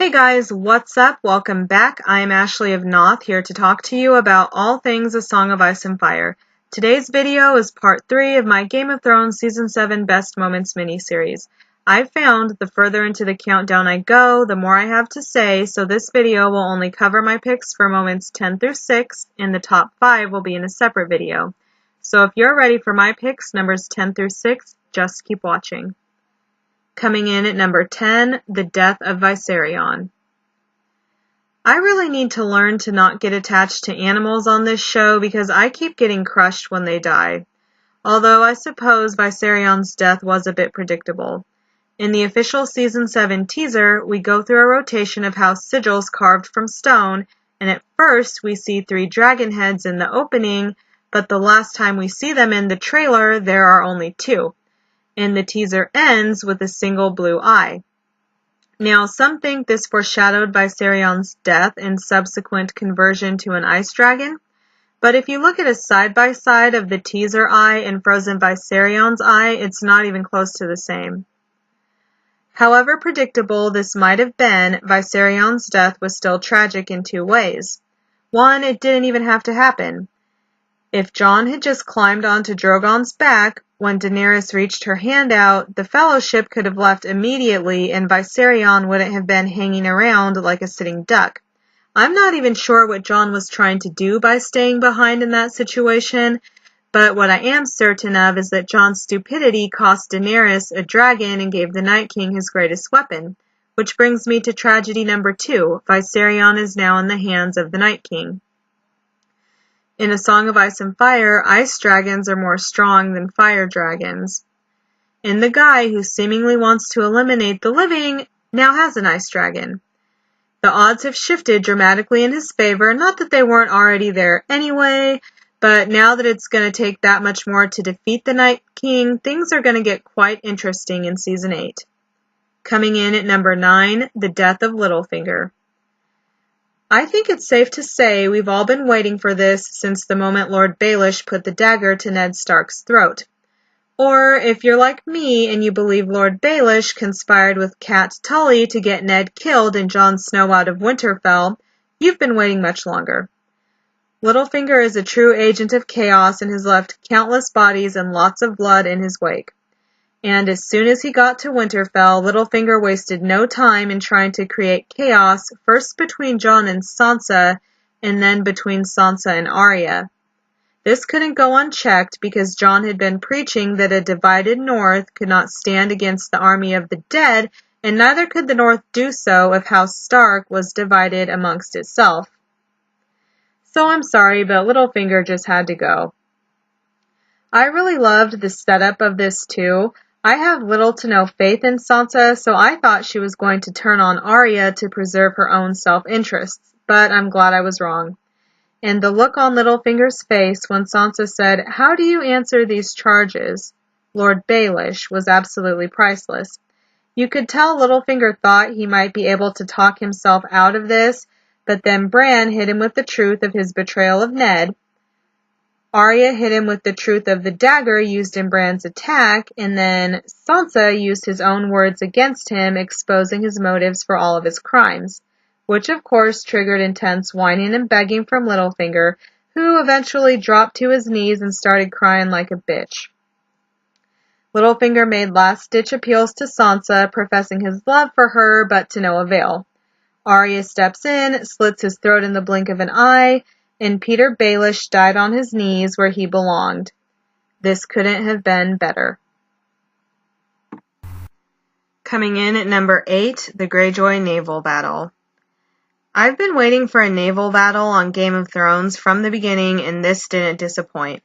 Hey guys, what's up? Welcome back. I'm Ashley of Noth here to talk to you about all things A Song of Ice and Fire. Today's video is part 3 of my Game of Thrones Season 7 Best Moments miniseries. I've found the further into the countdown I go, the more I have to say, so this video will only cover my picks for moments 10 through 6, and the top 5 will be in a separate video. So if you're ready for my picks, numbers 10 through 6, just keep watching. Coming in at number 10, The Death of Viserion. I really need to learn to not get attached to animals on this show because I keep getting crushed when they die. Although I suppose Viserion's death was a bit predictable. In the official Season 7 teaser, we go through a rotation of house sigils carved from stone, and at first we see 3 dragon heads in the opening, but the last time we see them in the trailer, there are only 2. And the teaser ends with a single blue eye. Now, some think this foreshadowed Viserion's death and subsequent conversion to an ice dragon, but if you look at a side-by-side of the teaser eye and frozen Viserion's eye, it's not even close to the same. However predictable this might have been, Viserion's death was still tragic in 2 ways. One, it didn't even have to happen. If Jon had just climbed onto Drogon's back, when Daenerys reached her hand out, the Fellowship could have left immediately and Viserion wouldn't have been hanging around like a sitting duck. I'm not even sure what Jon was trying to do by staying behind in that situation, but what I am certain of is that Jon's stupidity cost Daenerys a dragon and gave the Night King his greatest weapon. Which brings me to tragedy number 2. Viserion is now in the hands of the Night King. In A Song of Ice and Fire, ice dragons are more strong than fire dragons. And the guy who seemingly wants to eliminate the living now has an ice dragon. The odds have shifted dramatically in his favor, not that they weren't already there anyway, but now that it's going to take that much more to defeat the Night King, things are going to get quite interesting in Season 8. Coming in at number 9, The Death of Littlefinger. I think it's safe to say we've all been waiting for this since the moment Lord Baelish put the dagger to Ned Stark's throat. Or, if you're like me and you believe Lord Baelish conspired with Cat Tully to get Ned killed and Jon Snow out of Winterfell, you've been waiting much longer. Littlefinger is a true agent of chaos and has left countless bodies and lots of blood in his wake. And as soon as he got to Winterfell, Littlefinger wasted no time in trying to create chaos, first between Jon and Sansa, and then between Sansa and Arya. This couldn't go unchecked because Jon had been preaching that a divided North could not stand against the army of the dead, and neither could the North do so if House Stark was divided amongst itself. So I'm sorry, but Littlefinger just had to go. I really loved the setup of this too. I have little to no faith in Sansa, so I thought she was going to turn on Arya to preserve her own self-interests, but I'm glad I was wrong. And the look on Littlefinger's face when Sansa said, "How do you answer these charges, Lord Baelish?" was absolutely priceless. You could tell Littlefinger thought he might be able to talk himself out of this, but then Bran hit him with the truth of his betrayal of Ned. Arya hit him with the truth of the dagger used in Bran's attack, and then Sansa used his own words against him, exposing his motives for all of his crimes, which of course triggered intense whining and begging from Littlefinger, who eventually dropped to his knees and started crying like a bitch. Littlefinger made last-ditch appeals to Sansa, professing his love for her, but to no avail. Arya steps in, slits his throat in the blink of an eye, and Peter Baelish died on his knees where he belonged. This couldn't have been better. Coming in at number 8, the Greyjoy naval battle. I've been waiting for a naval battle on Game of Thrones from the beginning, and this didn't disappoint.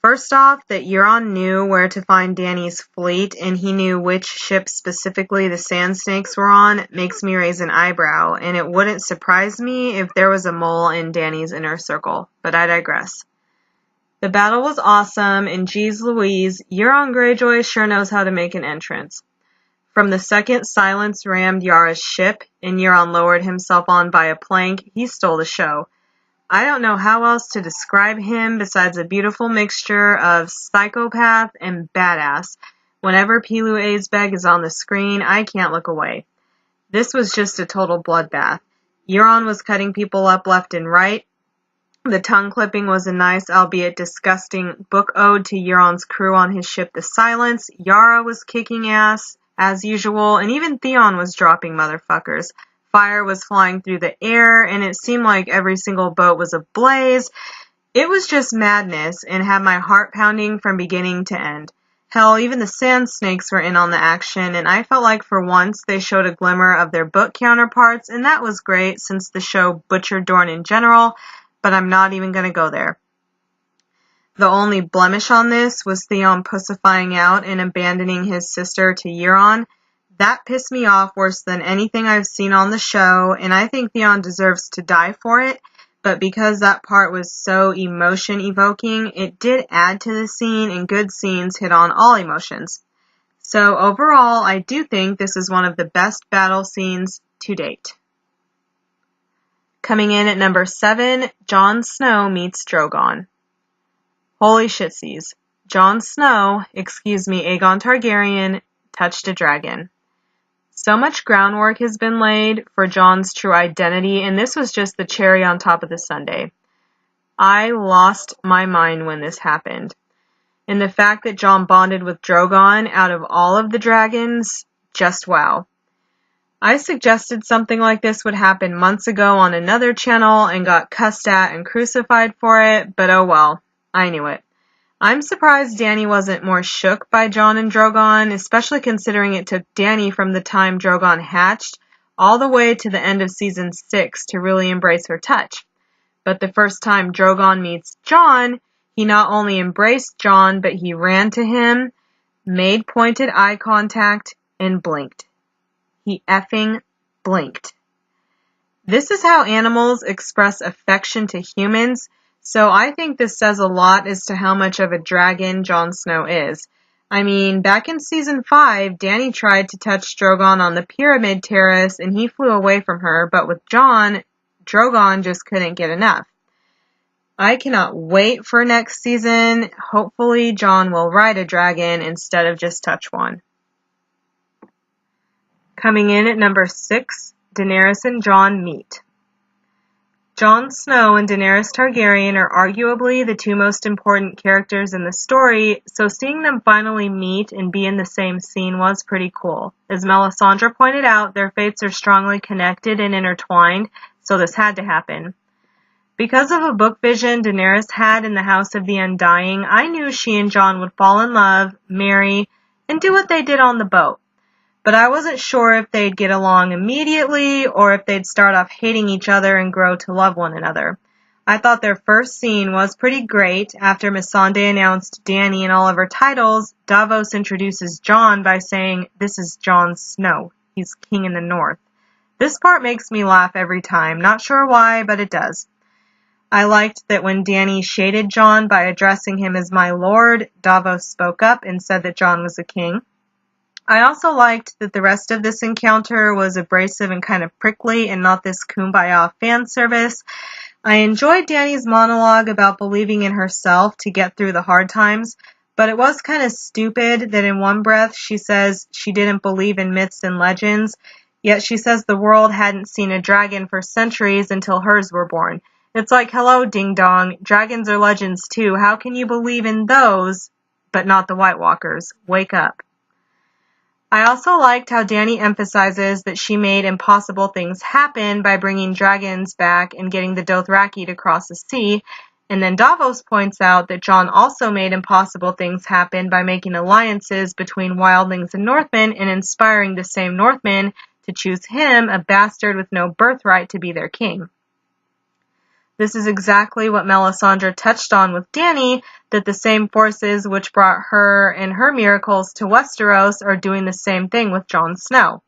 First off, that Euron knew where to find Dany's fleet, and he knew which ships specifically the Sand Snakes were on, makes me raise an eyebrow, and it wouldn't surprise me if there was a mole in Dany's inner circle, but I digress. The battle was awesome, and geez Louise, Euron Greyjoy sure knows how to make an entrance. From the second Silence rammed Yara's ship, and Euron lowered himself on by a plank, he stole the show. I don't know how else to describe him besides a beautiful mixture of psychopath and badass. Whenever Pilu Azbeg is on the screen, I can't look away. This was just a total bloodbath. Euron was cutting people up left and right. The tongue clipping was a nice, albeit disgusting, book ode to Euron's crew on his ship the Silence. Yara was kicking ass, as usual, and even Theon was dropping motherfuckers. Fire was flying through the air, and it seemed like every single boat was ablaze. It was just madness, and had my heart pounding from beginning to end. Hell, even the sand snakes were in on the action, and I felt like for once they showed a glimmer of their book counterparts, and that was great since the show butchered Dorne in general, but I'm not even going to go there. The only blemish on this was Theon pussifying out and abandoning his sister to Euron. That pissed me off worse than anything I've seen on the show, and I think Theon deserves to die for it, but because that part was so emotion-evoking, it did add to the scene, and good scenes hit on all emotions. So overall, I do think this is one of the best battle scenes to date. Coming in at number 7, Jon Snow meets Drogon. Holy shitsies. Jon Snow, Aegon Targaryen, touched a dragon. So much groundwork has been laid for Jon's true identity, and this was just the cherry on top of the sundae. I lost my mind when this happened. And the fact that Jon bonded with Drogon out of all of the dragons, just wow. I suggested something like this would happen months ago on another channel and got cussed at and crucified for it, but oh well, I knew it. I'm surprised Dany wasn't more shook by Jon and Drogon, especially considering it took Dany from the time Drogon hatched all the way to the end of season 6 to really embrace her touch. But the first time Drogon meets Jon, he not only embraced Jon, but he ran to him, made pointed eye contact, and blinked. He effing blinked. This is how animals express affection to humans, so I think this says a lot as to how much of a dragon Jon Snow is. I mean, back in season 5, Dany tried to touch Drogon on the pyramid terrace and he flew away from her, but with Jon, Drogon just couldn't get enough. I cannot wait for next season. Hopefully Jon will ride a dragon instead of just touch one. Coming in at number 6, Daenerys and Jon meet. Jon Snow and Daenerys Targaryen are arguably the two most important characters in the story, so seeing them finally meet and be in the same scene was pretty cool. As Melisandre pointed out, their fates are strongly connected and intertwined, so this had to happen. Because of a book vision Daenerys had in the House of the Undying, I knew she and Jon would fall in love, marry, and do what they did on the boat. But I wasn't sure if they'd get along immediately or if they'd start off hating each other and grow to love one another. I thought their first scene was pretty great. After Missandei announced Dany and all of her titles, Davos introduces Jon by saying, "This is Jon Snow. He's king in the north." This part makes me laugh every time. Not sure why, but it does. I liked that when Dany shaded Jon by addressing him as my lord, Davos spoke up and said that Jon was a king. I also liked that the rest of this encounter was abrasive and kind of prickly and not this kumbaya fan service. I enjoyed Dany's monologue about believing in herself to get through the hard times, but it was kind of stupid that in one breath she says she didn't believe in myths and legends, yet she says the world hadn't seen a dragon for centuries until hers were born. It's like, hello, ding-dong, dragons are legends too. How can you believe in those, but not the White Walkers? Wake up. I also liked how Dany emphasizes that she made impossible things happen by bringing dragons back and getting the Dothraki to cross the sea, and then Davos points out that Jon also made impossible things happen by making alliances between wildlings and Northmen and inspiring the same Northmen to choose him, a bastard with no birthright, to be their king. This is exactly what Melisandre touched on with Dany, that the same forces which brought her and her miracles to Westeros are doing the same thing with Jon Snow.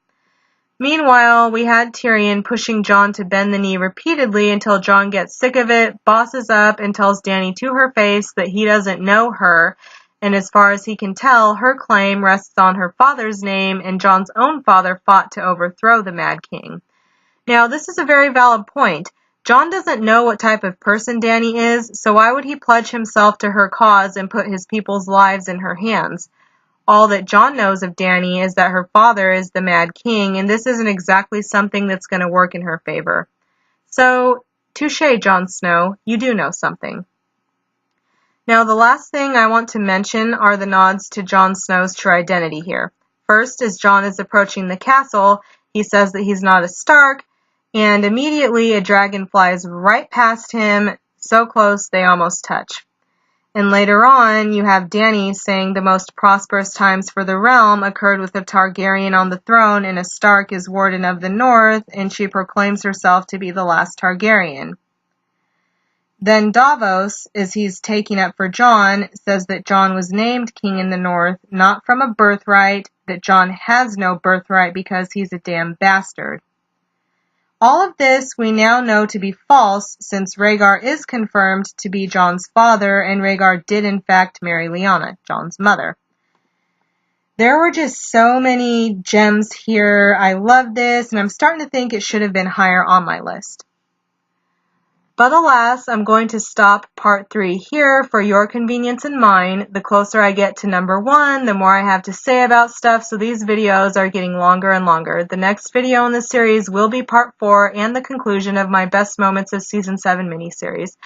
Meanwhile, we had Tyrion pushing Jon to bend the knee repeatedly until Jon gets sick of it, bosses up, and tells Dany to her face that he doesn't know her, and as far as he can tell, her claim rests on her father's name, and Jon's own father fought to overthrow the Mad King. Now, this is a very valid point. Jon doesn't know what type of person Dany is, so why would he pledge himself to her cause and put his people's lives in her hands? All that Jon knows of Dany is that her father is the Mad King, and this isn't exactly something that's going to work in her favor. So, touche, Jon Snow, you do know something. Now, the last thing I want to mention are the nods to Jon Snow's true identity here. First, as Jon is approaching the castle, he says that he's not a Stark, and immediately a dragon flies right past him, so close they almost touch. And later on, you have Dany saying the most prosperous times for the realm occurred with a Targaryen on the throne and a Stark as Warden of the North, and she proclaims herself to be the last Targaryen. Then Davos, as he's taking up for Jon, says that Jon was named king in the North, not from a birthright, that Jon has no birthright because he's a damn bastard. All of this we now know to be false, since Rhaegar is confirmed to be Jon's father, and Rhaegar did in fact marry Lyanna, Jon's mother. There were just so many gems here. I love this, and I'm starting to think it should have been higher on my list. But alas, I'm going to stop part 3 here for your convenience and mine. The closer I get to number 1, the more I have to say about stuff, so these videos are getting longer and longer. The next video in this series will be part 4 and the conclusion of my best moments of season 7 miniseries.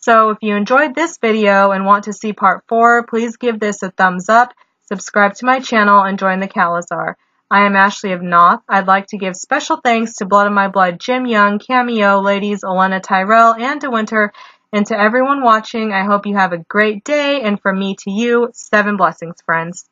So if you enjoyed this video and want to see part 4, please give this a thumbs up, subscribe to my channel, and join the Calazar. I am Ashley of Noth. I'd like to give special thanks to Blood of My Blood, Jim Young, Cameo, Ladies, Olenna Tyrell, and De Winter. And to everyone watching, I hope you have a great day, and from me to you, 7 blessings, friends.